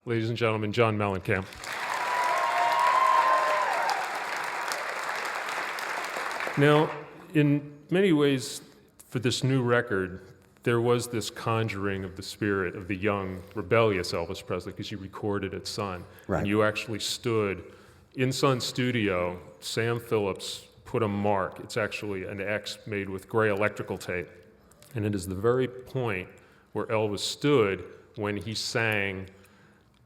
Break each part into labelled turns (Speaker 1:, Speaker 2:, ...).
Speaker 1: Ladies and gentlemen, John Mellencamp. Now, in many ways, for this new record, there was this conjuring of the spirit of the young, rebellious Elvis Presley, because you recorded at Sun.
Speaker 2: Right.
Speaker 1: And you actually stood in Sun's studio. Sam Phillips put a mark. It's actually an X made with gray electrical tape. And it is the very point where Elvis stood when he sang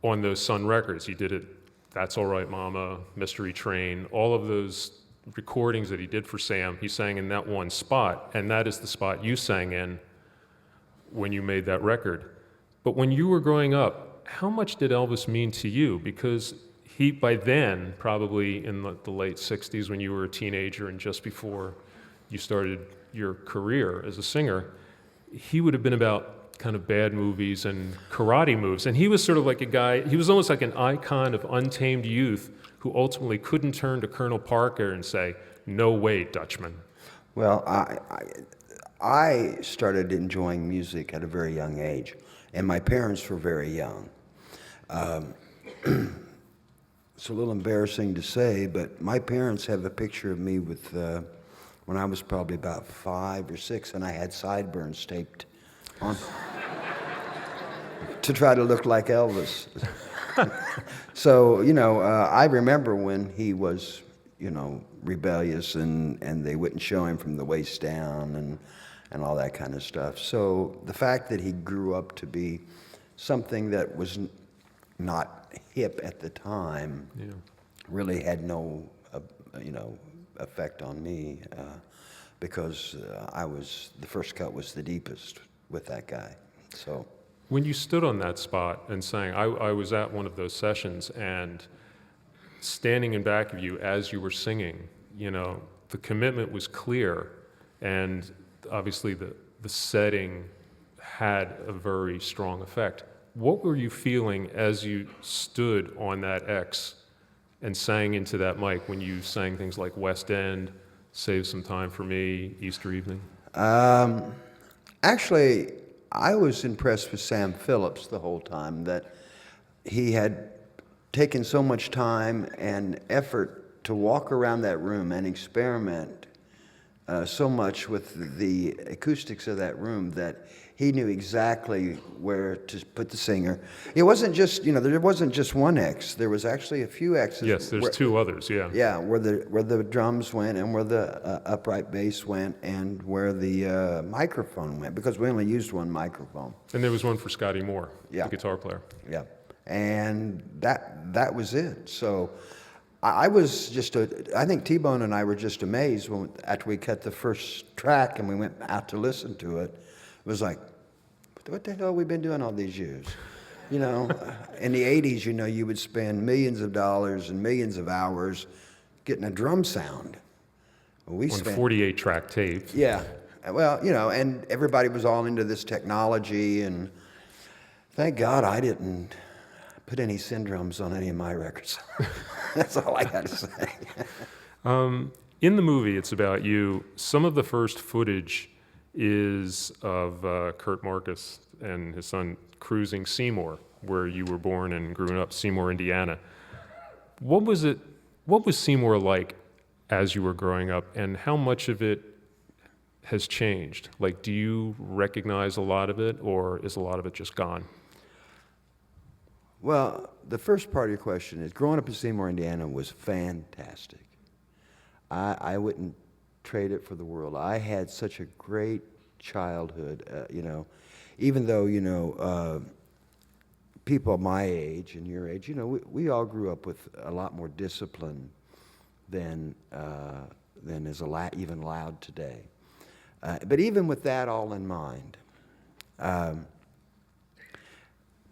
Speaker 1: on those Sun records. He did it, That's All Right Mama, Mystery Train, all of those recordings that he did for Sam, he sang in that one spot, and that is the spot you sang in when you made that record. But when you were growing up, how much did Elvis mean to you? Because he, by then, probably in the late 60s when you were a teenager and just before you started your career as a singer, he would have been about kind of bad movies and karate moves. And he was sort of like a guy, he was almost like an icon of untamed youth who ultimately couldn't turn to Colonel Parker and say, "No way, Dutchman."
Speaker 2: Well, I started enjoying music at a very young age, and my parents were very young. It's a little embarrassing to say, but my parents have a picture of me with when I was probably about 5 or 6, and I had sideburns taped on to try to look like Elvis. So, I remember when he was, rebellious and they wouldn't show him from the waist down and all that kind of stuff. So the fact that he grew up to be something that was not hip at the time really had no, effect on me because the first cut was the deepest with that guy. So.
Speaker 1: When you stood on that spot and sang, I was at one of those sessions, and standing in back of you as you were singing, the commitment was clear, and obviously the setting had a very strong effect. What were you feeling as you stood on that X and sang into that mic when you sang things like West End, Save Some Time for Me, Easter Evening?
Speaker 2: Actually, I was impressed with Sam Phillips the whole time, that he had taken so much time and effort to walk around that room and experiment so much with the acoustics of that room that he knew exactly where to put the singer. It wasn't just, there wasn't just one X. There was actually a few X's.
Speaker 1: Yes, there's two others, yeah.
Speaker 2: Yeah, where the drums went and where the upright bass went and where the microphone went, because we only used one microphone.
Speaker 1: And there was one for Scotty Moore,
Speaker 2: Yeah.
Speaker 1: the guitar player.
Speaker 2: Yeah, and that was it. So I was just, I think T-Bone and I were just amazed after we cut the first track and we went out to listen to it. It was like, what the hell have we been doing all these years? In the 80s, you would spend millions of dollars and millions of hours getting a drum sound.
Speaker 1: On 48-track tape.
Speaker 2: Yeah, well, and everybody was all into this technology, and thank God I didn't put any syndromes on any of my records. That's all I got to say.
Speaker 1: In the movie, it's about you. Some of the first footage is of Kurt Marcus and his son cruising Seymour, where you were born and grew up, Seymour, Indiana. What was Seymour like as you were growing up, and how much of it has changed? Like, do you recognize a lot of it, or is a lot of it just gone?
Speaker 2: Well, the first part of your question is, growing up in Seymour, Indiana was fantastic. I wouldn't trade it for the world. I had such a great childhood, even though, people my age and your age, we all grew up with a lot more discipline than is even allowed today. But even with that all in mind,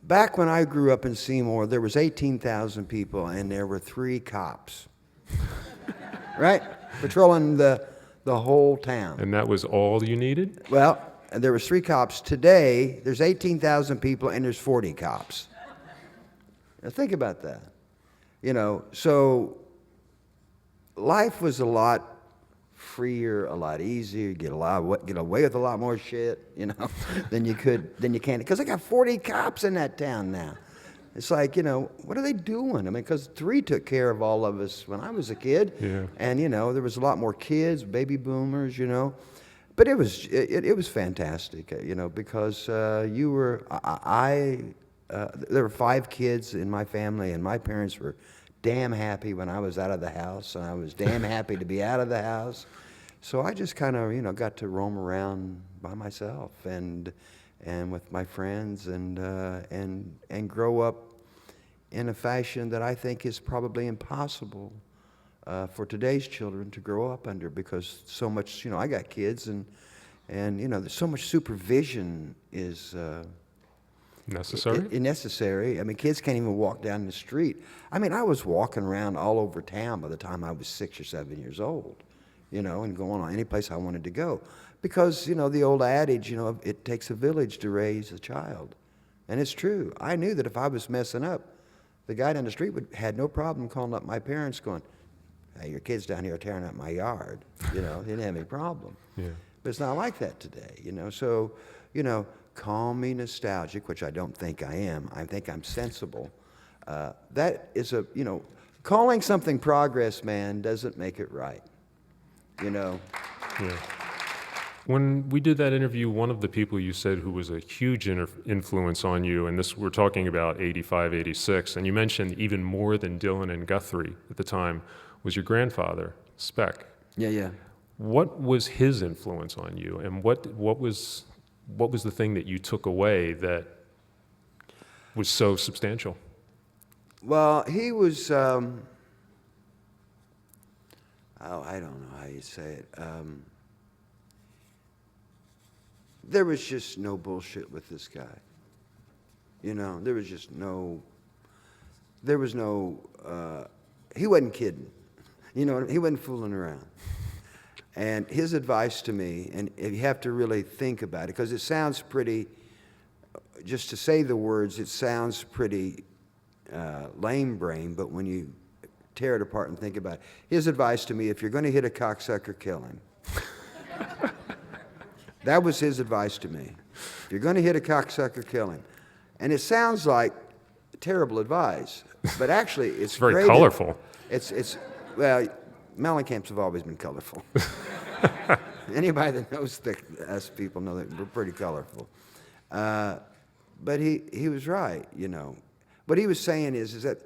Speaker 2: back when I grew up in Seymour, there was 18,000 people and there were 3 cops, right? Patrolling the whole town.
Speaker 1: And that was all you needed?
Speaker 2: Well, there was 3 cops. Today, there's 18,000 people and there's 40 cops. Now think about that. So life was a lot freer, a lot easier. Get away with a lot more shit, than you can. Because I got 40 cops in that town now. It's like, what are they doing? I mean, because 3 took care of all of us when I was a kid.
Speaker 1: Yeah.
Speaker 2: And, there was a lot more kids, baby boomers, But it was fantastic, because there were 5 kids in my family, and my parents were damn happy when I was out of the house, and I was damn happy to be out of the house. So I just kind of, got to roam around by myself and with my friends and grow up in a fashion that I think is probably impossible for today's children to grow up under, because so much, I got kids and there's so much supervision is necessary. I mean, kids can't even walk down the street. I mean, I was walking around all over town by the time I was 6 or 7 years old, and going on any place I wanted to go. Because, the old adage, it takes a village to raise a child. And it's true. I knew that if I was messing up, the guy down the street had no problem calling up my parents going, "Hey, your kid's down here tearing up my yard." He didn't have any problem.
Speaker 1: Yeah.
Speaker 2: But it's not like that today, So, call me nostalgic, which I don't think I am. I think I'm sensible. That is calling something progress, man, doesn't make it right.
Speaker 1: Yeah. When we did that interview, one of the people you said who was a huge influence on you, and we're talking about 85, 86, and you mentioned even more than Dylan and Guthrie at the time, was your grandfather, Speck.
Speaker 2: Yeah.
Speaker 1: What was his influence on you, and what was the thing that you took away that was so substantial?
Speaker 2: Well, he was, I don't know how you say it. There was just no bullshit with this guy. There was just he wasn't kidding. He wasn't fooling around. And his advice to me, and you have to really think about it, because it sounds pretty, just to say the words, it sounds pretty lame brain, but when you tear it apart and think about it, his advice to me: if you're going to hit a cocksucker, kill him. That was his advice to me. If you're going to hit a cocksucker, kill him. And it sounds like terrible advice, but actually it's
Speaker 1: very
Speaker 2: great.
Speaker 1: Colorful.
Speaker 2: Well, Mellencamps have always been colorful. Anybody that knows us people know that we're pretty colorful. But he was right, What he was saying is that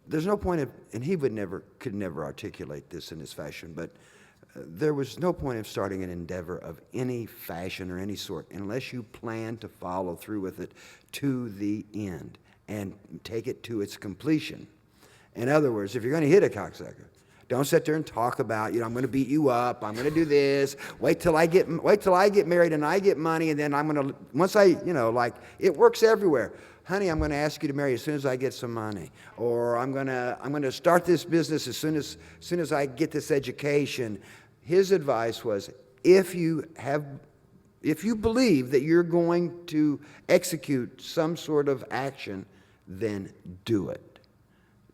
Speaker 2: there's no point and he could never articulate this in his fashion, but there was no point of starting an endeavor of any fashion or any sort unless you plan to follow through with it to the end and take it to its completion. In other words, if you're going to hit a cocksucker, don't sit there and talk about, I'm going to beat you up, I'm going to do this, wait till I get married and I get money, and then I'm going to, once I, it works everywhere. Honey, I'm going to ask you to marry as soon as I get some money, or I'm going to start this business as soon as I get this education. His advice was, if you believe that you're going to execute some sort of action, then do it.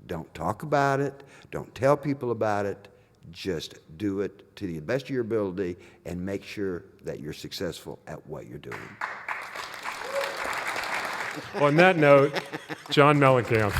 Speaker 2: Don't talk about it. Don't tell people about it. Just do it to the best of your ability and make sure that you're successful at what you're doing.
Speaker 1: On that note, John Mellencamp.